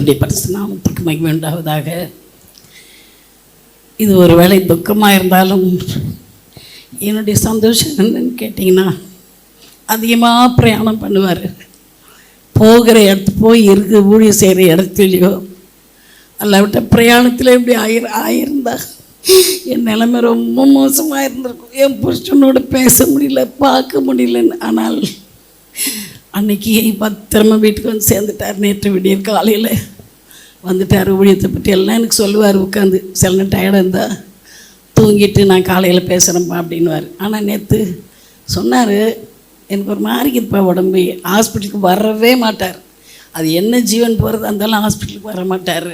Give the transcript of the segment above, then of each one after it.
கர்த்தருடைய பரிசுத்த நாமத்துக்கு மகிமை உண்டாவதாக. இது ஒரு வேளை துக்கமாக இருந்தாலும் என்னுடைய சந்தோஷம் என்னன்னு கேட்டிங்கன்னா, அதிகமாக பிரயாணம் பண்ணுவார். போகிற இடத்து போய் இருக்கு ஊழியம் செய்கிற இடத்துலையோ அல்லாவிட்ட பிரயாணத்தில் எப்படி ஆயிருந்தா என் நிலைமை ரொம்ப மோசமாக இருந்திருக்கும். என் புருஷனோட பேச முடியல, பார்க்க முடியலன்னு. ஆனால் அன்னைக்கு பத்திரமா வீட்டுக்கு வந்து சேர்ந்துட்டார். நேற்று விடியற் காலையில் வந்துட்டார். ஊழியத்தை பற்றி எல்லாம் எனக்கு சொல்லுவார் உட்காந்து. சில நேரம் டயர்டாக இருந்தால் தூங்கிட்டு நான் காலையில் பேசுகிறேன்ப்பா அப்படின்வார். ஆனால் நேற்று சொன்னார், எனக்கு ஒரு மாதிரி இருப்பா உடம்பு. ஹாஸ்பிட்டலுக்கு வரவே மாட்டார். அது என்ன ஜீவன் போகிறதா இருந்தாலும் ஹாஸ்பிட்டலுக்கு வர மாட்டார்.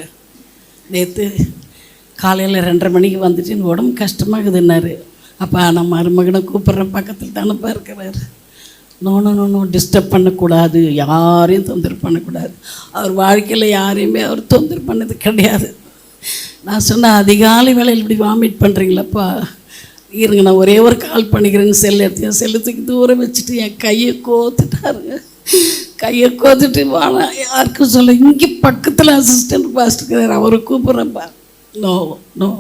நேற்று காலையில் 2:30 மணிக்கு வந்துட்டு எனக்கு உடம்பு கஷ்டமாகுதுன்னாரு. அப்போ நான் மருமகனை கூப்பிட்றேன், பக்கத்தில் தானப்பா இருக்கிறார். நோ டிஸ்டர்ப் பண்ணக்கூடாது, யாரையும் தொந்தரவு பண்ணக்கூடாது. அவர் வாழ்க்கையில் யாரையுமே அவர் தொந்தரவு பண்ணது கிடையாது. நான் சொன்னேன், அதிகாலை வேளையில் இப்படி வாமிட் பண்ணுறீங்களப்பா, இருங்க நான் ஒரே ஒரு கால் பண்ணிக்கிறேன்னு செல்லுத்துக்கு தூரம் வச்சுட்டு என் கையை கோத்துட்டாருங்க. கையை கோத்துட்டு வானா யாருக்கும் சொல்ல, இங்கே பக்கத்தில் அசிஸ்டன்ட் பாஸ்டர் அவரை கூப்பிட்றேன்ப்பா. நோ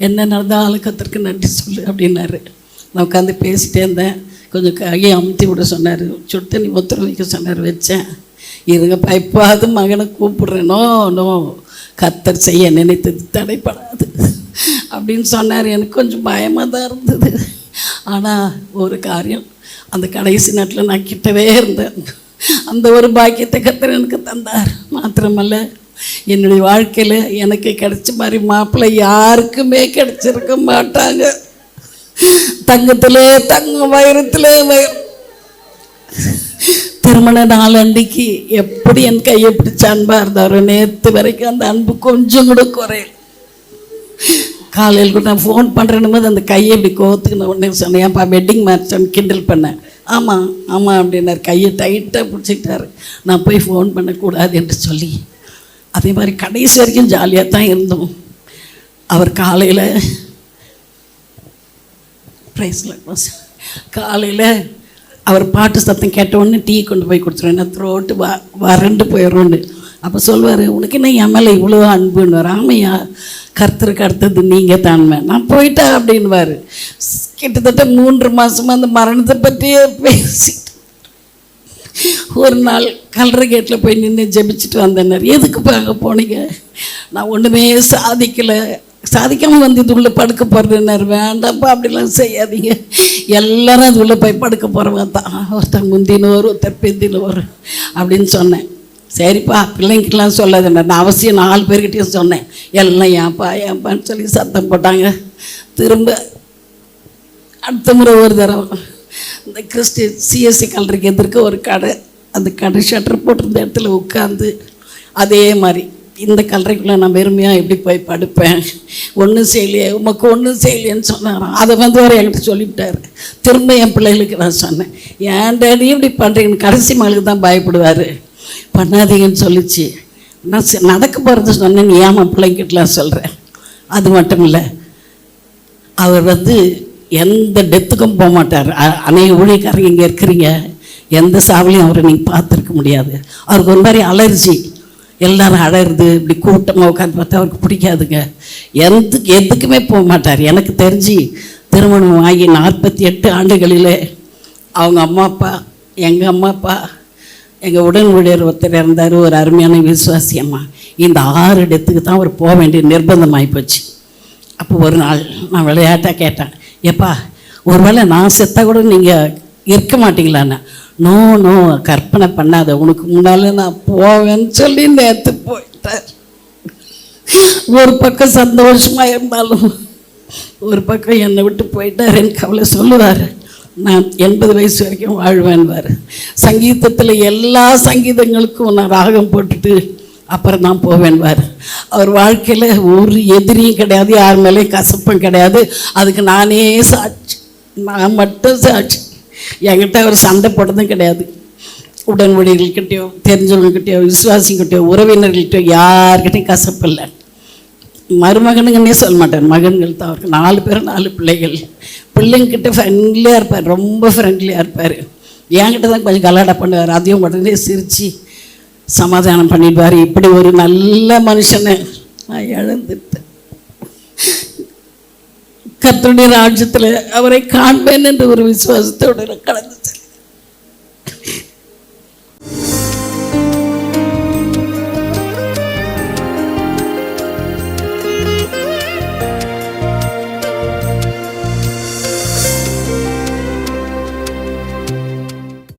என்ன நடந்தாலும் கர்த்தருக்கு நன்றி சொல்லு அப்படின்னாரு. நான் உட்காந்து பேசிகிட்டே இருந்தேன். கொஞ்சம் கையை அமுத்தி விட சொன்னார், சுடு தண்ணி ஒத்துற வைக்க சொன்னார். வச்சேன். இருங்கப்பா, இப்போது மகனை கூப்பிட்றேன். நோ கர்த்தர் செய்ய நினைத்தது தடைப்படாது அப்படின்னு சொன்னார். எனக்கு கொஞ்சம் பயமாக தான் இருந்தது. ஆனால் ஒரு காரியம், அந்த கடைசி நேரத்தில் நான் கிட்டவே இருந்தேன். அந்த ஒரு பாக்கியத்தை கர்த்தர் எனக்கு தந்தார். மாத்திரமல்ல, என்னுடைய வாழ்க்கையில் எனக்கு கிடைச்ச மாதிரி மாப்பிள்ளை யாருக்குமே கிடைச்சிருக்க மாட்டாங்க. தங்கத்தில் தங்கம், வைரத்தில் வைரம். திருமண நாள் அன்றைக்கு எப்படி என் கையை பிடிச்ச அன்பாக இருந்தாரோ, நேற்று வரைக்கும் அந்த அன்பு கொஞ்சம் கூட குறையல. காலையில் கூட நான் ஃபோன் பண்ணுறேன்னு போது அந்த கையை இப்படி கோத்துக்கின உடனே சொன்னேன், ஏன்ப்பா வெட்டிங் மேட்ச் கிண்டல் பண்ணேன். ஆமாம் அப்படின்னாரு. கையை டைட்டாக பிடிச்சிக்கிட்டாரு. நான் போய் ஃபோன் பண்ணக்கூடாது என்று சொல்லி, அதே மாதிரி கடைசி வரைக்கும் ஜாலியாக தான் இருந்தோம். அவர் காலையில் அவர் பாட்டு சத்தம் கேட்டவுடனே டீ கொண்டு போய் கொடுத்துருவேன். நான் த்ரோட்டு வறண்டு போயிடும்னு. அப்போ சொல்வார், உனக்கு என்ன என் மேலே இவ்வளோ அன்புன்னு. ஆமையா, கர்த்தருக்கு அடுத்தது நீங்கள் தான்மே, நான் போயிட்டேன் அப்படின்வார். கிட்டத்தட்ட 3 மாதமாக அந்த மரணத்தை பற்றியே பேசிட்டு ஒரு நாள் கல்லறை கேட்டில் போய் நின்று ஜெபிச்சுட்டு வந்தேன்னார். எதுக்கு அங்கே போனீங்க? நான் ஒன்றுமே சாதிக்காமல் வந்து இது உள்ளே படுக்க போகிறதுன்னாரு. வேண்டாம்ப்பா, அப்படிலாம் செய்யாதீங்க, எல்லோரும் அது உள்ளே போய் படுக்க போகிறவங்க தான். ஒருத்தர் முந்தினோர், ஒருத்தர் பிந்தினோர் அப்படின்னு சொன்னேன். சரிப்பா, பிள்ளைங்கெல்லாம் சொல்லாதுண்ணா. நான் அவசியம் 4 பேர்கிட்டையும் சொன்னேன். எல்லாம் ஏன்ப்பான்னு சொல்லி சத்தம் போட்டாங்க. திரும்ப அடுத்த முறை ஒரு தடவை இந்த சிஎஸ்சி கல்லறைக்கு எதிர்க்க ஒரு கடை, அந்த கடை ஷட்டர் போட்டிருந்த இடத்துல உட்காந்து அதே மாதிரி இந்த கல்லறைக்குள்ளே நான் வெறுமையாக எப்படி போய் படுப்பேன், ஒன்றும் செய்யலையே, உமக்கு ஒன்றும் செய்யலையேன்னு சொன்னாராம். அதை வந்து அவர் என்கிட்ட சொல்லிவிட்டார். திரும்ப என் பிள்ளைகளுக்கு நான் சொன்னேன், ஏன் டேடி இப்படி பண்ணுறீங்கன்னு. கடைசி மகளுக்கு தான் பயப்படுவார். பண்ணாதீங்கன்னு சொல்லிச்சு. நான் நடக்க போகிறது சொன்னேன், நீ ஏன் பிள்ளைங்கிட்டலாம் சொல்கிறேன். அது மட்டும் இல்லை, அவர் வந்து எந்த டெத்துக்கும் போக மாட்டார். அநேக ஊழியக்காரங்க இங்கே இருக்கிறீங்க, எந்த சாவலையும் அவரை நீங்கள் பார்த்துருக்க முடியாது. அவருக்கு ஒரு மாதிரி அலர்ஜி. எல்லோரும் அழகிறது, இப்படி கூட்டமாக உட்காந்து பார்த்தா அவருக்கு பிடிக்காதுங்க. எதுக்குமே போக மாட்டார். எனக்கு தெரிஞ்சு திருமணம் ஆகி 48 ஆண்டுகளில் அவங்க அம்மா அப்பா, எங்கள் அம்மா அப்பா, எங்கள் உடன் ஊழியர் ஒருத்தர் இருந்தார், ஒரு அருமையான விசுவாசி அம்மா. இந்த 6 இடத்துக்கு தான் அவர் போக வேண்டிய நிர்பந்தமாகி போச்சு. அப்போ ஒரு நாள் நான் விளையாட்டாக கேட்டேன், எப்பா ஒருவேளை நான் செத்தா கூட நீங்கள் இருக்க மாட்டீங்களான்னு. நோ கற்பனை பண்ணாத, உனக்கு முன்னால் நான் போவேன்னு சொல்லி நேற்று போயிட்டார். ஒரு பக்கம் சந்தோஷமாக இருந்தாலும் ஒரு பக்கம் என்னை விட்டு போயிட்டார். எனக்கு அவளை சொல்லுவார், நான் 80 வயசு வரைக்கும் வாழ்வேன்வார். சங்கீதத்தில் எல்லா சங்கீதங்களுக்கும் நான் ராகம் போட்டுட்டு அப்புறம் தான் போவேன்வார். அவர் வாழ்க்கையில் ஒரு எதிரியும் கிடையாது, யார் மேலேயும் கசப்பும் கிடையாது. அதுக்கு நானே சாட்சி, நான் மட்டும் சாட்சி. என்கிட்ட அவர் சண்டை போட்டதும் கிடையாது. உடன் ஊழியர்கள்கிட்டயோ, தெரிஞ்சவங்ககிட்டயோ, விசுவாசிங்கிட்டயோ, உறவினர்கள்கிட்டயோ யார்கிட்டையும் கசப்பு இல்லை. மருமகனுங்கன்னே சொல்ல மாட்டார், மகன்கள் தான். அவருக்கு 4 பேர் 4 பிள்ளைகள். பிள்ளைங்கிட்ட ஃப்ரெண்ட்லியாக இருப்பார், ரொம்ப ஃப்ரெண்ட்லியாக இருப்பார். என்கிட்ட தான் கொஞ்சம் கலாடா பண்ணுவார். அதையும் உடனே சிரித்து சமாதானம் பண்ணிடுவார். இப்படி ஒரு நல்ல மனுஷனை நான் இழந்துட்டேன். கர்த்தருடைய ராஜ்யத்தில் அவரை காண்பேன் என்ற ஒரு விசுவாசத்தோடு கடந்து